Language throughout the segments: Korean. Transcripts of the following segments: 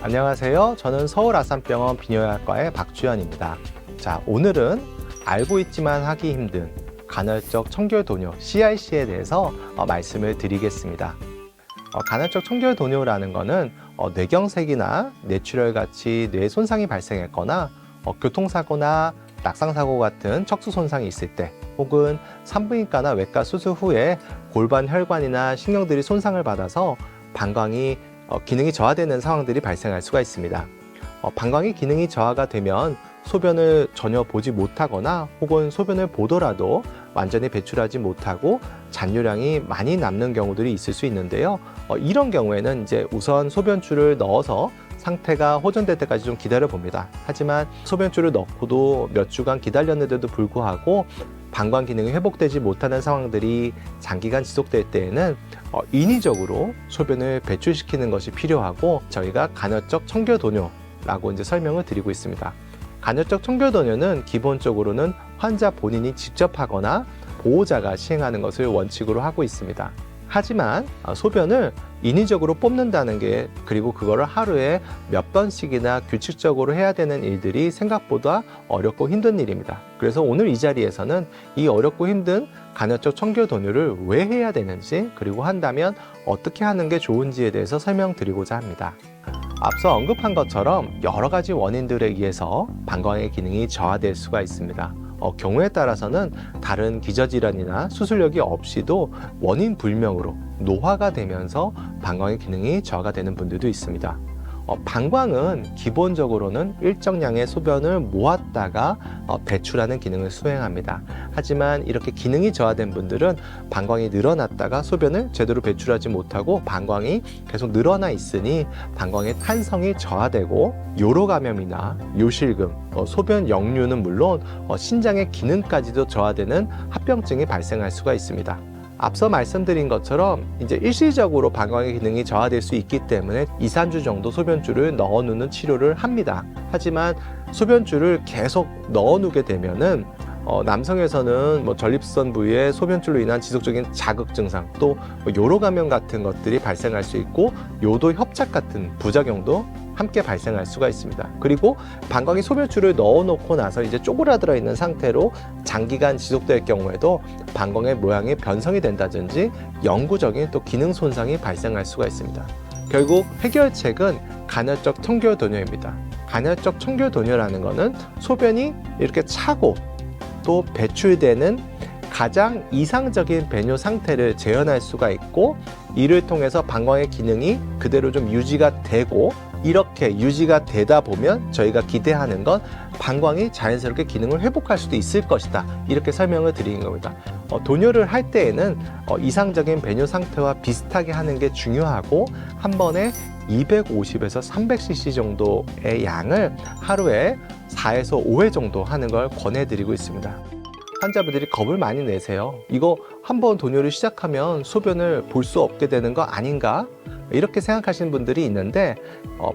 안녕하세요. 저는 서울아산병원 비뇨기과의 박주현입니다. 자, 오늘은 알고 있지만 하기 힘든 간헐적 청결도뇨 CRC에 대해서 말씀을 드리겠습니다. 간헐적 청결도뇨라는 것은 뇌경색이나 뇌출혈같이 뇌 손상이 발생했거나 교통사고나 낙상사고 같은 척수 손상이 있을 때, 혹은 산부인과나 외과 수술 후에 골반 혈관이나 신경들이 손상을 받아서 방광이 기능이 저하되는 상황들이 발생할 수가 있습니다. 방광의 기능이 저하가 되면 소변을 전혀 보지 못하거나 혹은 소변을 보더라도 완전히 배출하지 못하고 잔류량이 많이 남는 경우들이 있을 수 있는데요. 이런 경우에는 이제 우선 소변줄을 넣어서 상태가 호전될 때까지 좀 기다려 봅니다. 하지만 소변줄을 넣고도 몇 주간 기다렸는데도 불구하고 방광 기능이 회복되지 못하는 상황들이 장기간 지속될 때에는 인위적으로 소변을 배출시키는 것이 필요하고, 저희가 간헐적 청결도뇨라고 이제 설명을 드리고 있습니다. 간헐적 청결도뇨는 기본적으로는 환자 본인이 직접 하거나 보호자가 시행하는 것을 원칙으로 하고 있습니다. 하지만 소변을 인위적으로 뽑는다는 게, 그리고 그거를 하루에 몇 번씩이나 규칙적으로 해야 되는 일들이 생각보다 어렵고 힘든 일입니다. 그래서 오늘 이 자리에서는 이 어렵고 힘든 간헐적 청결도뇨를 왜 해야 되는지, 그리고 한다면 어떻게 하는 게 좋은지에 대해서 설명드리고자 합니다. 앞서 언급한 것처럼 여러 가지 원인들에 의해서 방광의 기능이 저하될 수가 있습니다. 경우에 따라서는 다른 기저질환이나 수술력이 없이도 원인 불명으로 노화가 되면서 방광의 기능이 저하가 되는 분들도 있습니다. 방광은 기본적으로는 일정량의 소변을 모았다가 배출하는 기능을 수행합니다. 하지만 이렇게 기능이 저하된 분들은 방광이 늘어났다가 소변을 제대로 배출하지 못하고 방광이 계속 늘어나 있으니 방광의 탄성이 저하되고 요로감염이나 요실금, 소변 역류는 물론 신장의 기능까지도 저하되는 합병증이 발생할 수가 있습니다. 앞서 말씀드린 것처럼 이제 일시적으로 방광의 기능이 저하될 수 있기 때문에 2, 3주 정도 소변줄을 넣어놓는 치료를 합니다. 하지만 소변줄을 계속 넣어놓게 되면은 남성에서는 전립선 부위에 소변줄로 인한 지속적인 자극 증상, 또 요로감염 같은 것들이 발생할 수 있고 요도 협착 같은 부작용도 함께 발생할 수가 있습니다. 그리고 방광이 소변줄을 넣어놓고 나서 이제 쪼그라들어 있는 상태로 장기간 지속될 경우에도 방광의 모양이 변성이 된다든지 영구적인 또 기능 손상이 발생할 수가 있습니다. 결국 해결책은 간헐적 청결도뇨입니다. 간헐적 청결도뇨라는 것은 소변이 이렇게 차고 또 배출되는 가장 이상적인 배뇨 상태를 재현할 수가 있고, 이를 통해서 방광의 기능이 그대로 좀 유지가 되고, 이렇게 유지가 되다 보면 저희가 기대하는 건 방광이 자연스럽게 기능을 회복할 수도 있을 것이다, 이렇게 설명을 드리는 겁니다. 도뇨를 할 때에는 이상적인 배뇨 상태와 비슷하게 하는 게 중요하고, 한 번에 250에서 300cc 정도의 양을 하루에 4에서 5회 정도 하는 걸 권해드리고 있습니다. 환자분들이 겁을 많이 내세요. 이거 한번 도뇨를 시작하면 소변을 볼 수 없게 되는 거 아닌가? 이렇게 생각하시는 분들이 있는데,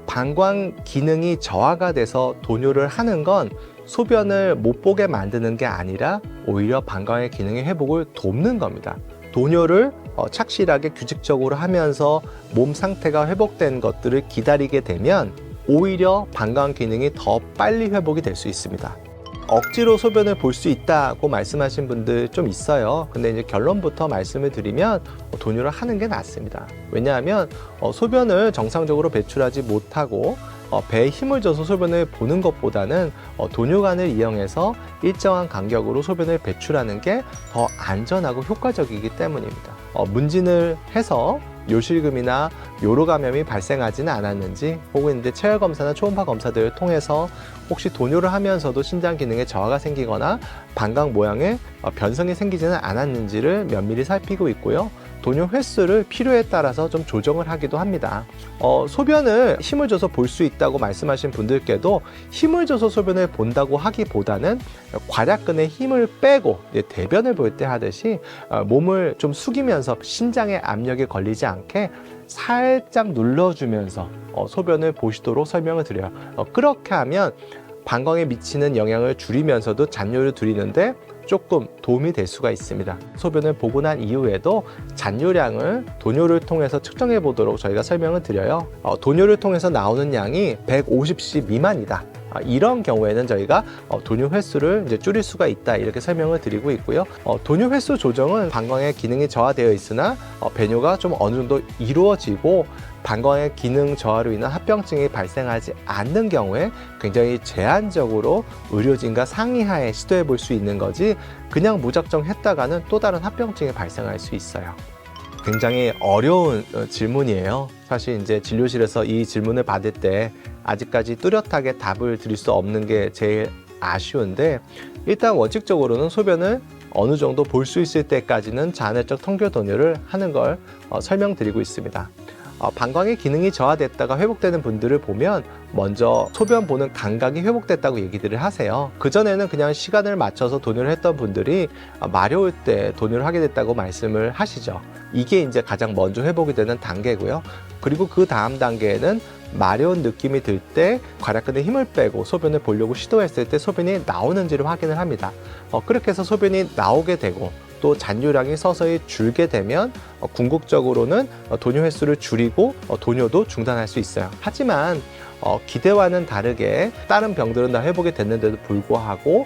방광 기능이 저하가 돼서 도뇨를 하는 건 소변을 못 보게 만드는 게 아니라 오히려 방광의 기능의 회복을 돕는 겁니다. 도뇨를 착실하게 규칙적으로 하면서 몸 상태가 회복된 것들을 기다리게 되면 오히려 방광 기능이 더 빨리 회복이 될 수 있습니다. 억지로 소변을 볼 수 있다고 말씀하신 분들 좀 있어요. 근데 이제 결론부터 말씀을 드리면 도뇨를 하는 게 낫습니다. 왜냐하면 소변을 정상적으로 배출하지 못하고 배에 힘을 줘서 소변을 보는 것보다는 도뇨관을 이용해서 일정한 간격으로 소변을 배출하는 게 더 안전하고 효과적이기 때문입니다. 문진을 해서 요실금이나 요로감염이 발생하지는 않았는지, 혹은 이제 체열 검사나 초음파 검사들을 통해서 혹시 도뇨를 하면서도 신장 기능에 저하가 생기거나 방광 모양에 변성이 생기지는 않았는지를 면밀히 살피고 있고요. 도뇨 횟수를 필요에 따라서 좀 조정을 하기도 합니다. 소변을 힘을 줘서 볼 수 있다고 말씀하신 분들께도 힘을 줘서 소변을 본다고 하기보다는 괄약근에 힘을 빼고 대변을 볼 때 하듯이 몸을 좀 숙이면서 신장의 압력이 걸리지 않게 살짝 눌러주면서 소변을 보시도록 설명을 드려요. 그렇게 하면 방광에 미치는 영향을 줄이면서도 잔뇨를 줄이는데 조금 도움이 될 수가 있습니다. 소변을 보고 난 이후에도 잔뇨량을 도뇨를 통해서 측정해 보도록 저희가 설명을 드려요. 도뇨를 통해서 나오는 양이 150cc 미만이다. 이런 경우에는 저희가 도뇨 횟수를 이제 줄일 수가 있다, 이렇게 설명을 드리고 있고요. 도뇨 횟수 조정은 방광의 기능이 저하되어 있으나 배뇨가 좀 어느 정도 이루어지고 방광의 기능 저하로 인한 합병증이 발생하지 않는 경우에 굉장히 제한적으로 의료진과 상의하에 시도해 볼 수 있는 거지, 그냥 무작정 했다가는 또 다른 합병증이 발생할 수 있어요. 굉장히 어려운 질문이에요. 사실 이제 진료실에서 이 질문을 받을 때 아직까지 뚜렷하게 답을 드릴 수 없는 게 제일 아쉬운데, 일단 원칙적으로는 소변을 어느 정도 볼 수 있을 때까지는 자안을적 청결 도뇨를 하는 걸 설명드리고 있습니다. 방광의 기능이 저하됐다가 회복되는 분들을 보면 먼저 소변 보는 감각이 회복됐다고 얘기들을 하세요. 그전에는 그냥 시간을 맞춰서 도뇨를 했던 분들이 마려울 때 도뇨를 하게 됐다고 말씀을 하시죠. 이게 이제 가장 먼저 회복이 되는 단계고요. 그리고 그 다음 단계에는 마려운 느낌이 들 때 괄약근에 힘을 빼고 소변을 보려고 시도했을 때 소변이 나오는지를 확인을 합니다. 그렇게 해서 소변이 나오게 되고 또 잔뇨량이 서서히 줄게 되면 궁극적으로는 도뇨 횟수를 줄이고 도뇨도 중단할 수 있어요. 하지만 기대와는 다르게 다른 병들은 다 회복이 됐는데도 불구하고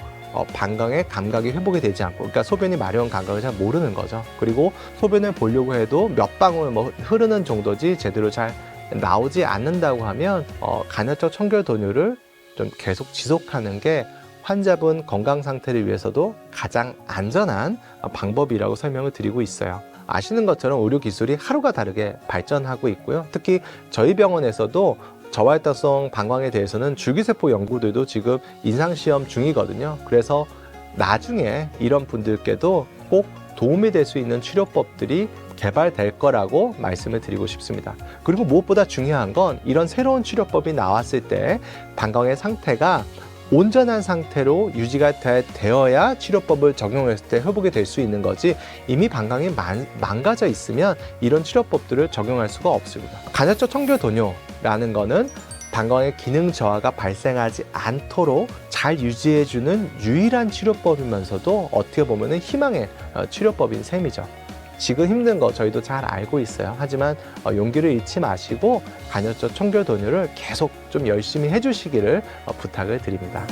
방광의 감각이 회복이 되지 않고, 그러니까 소변이 마려운 감각을 잘 모르는 거죠. 그리고 소변을 보려고 해도 몇 방울 흐르는 정도지 제대로 잘 나오지 않는다고 하면 간헐적 청결 도뇨를 좀 계속 지속하는 게 환자분 건강 상태를 위해서도 가장 안전한 방법이라고 설명을 드리고 있어요. 아시는 것처럼 의료 기술이 하루가 다르게 발전하고 있고요. 특히 저희 병원에서도 저활동성 방광에 대해서는 줄기세포 연구들도 지금 임상시험 중이거든요. 그래서 나중에 이런 분들께도 꼭 도움이 될 수 있는 치료법들이 개발될 거라고 말씀을 드리고 싶습니다. 그리고 무엇보다 중요한 건 이런 새로운 치료법이 나왔을 때 방광의 상태가 온전한 상태로 유지가 되어야 치료법을 적용했을 때 회복이 될 수 있는 거지, 이미 방광이 망가져 있으면 이런 치료법들을 적용할 수가 없습니다. 간헐적 청결 도뇨라는 거는 방광의 기능 저하가 발생하지 않도록 잘 유지해주는 유일한 치료법이면서도 어떻게 보면 희망의 치료법인 셈이죠. 지금 힘든 거 저희도 잘 알고 있어요. 하지만 용기를 잃지 마시고 간헐적 청결 도뇨를 계속 좀 열심히 해주시기를 부탁을 드립니다.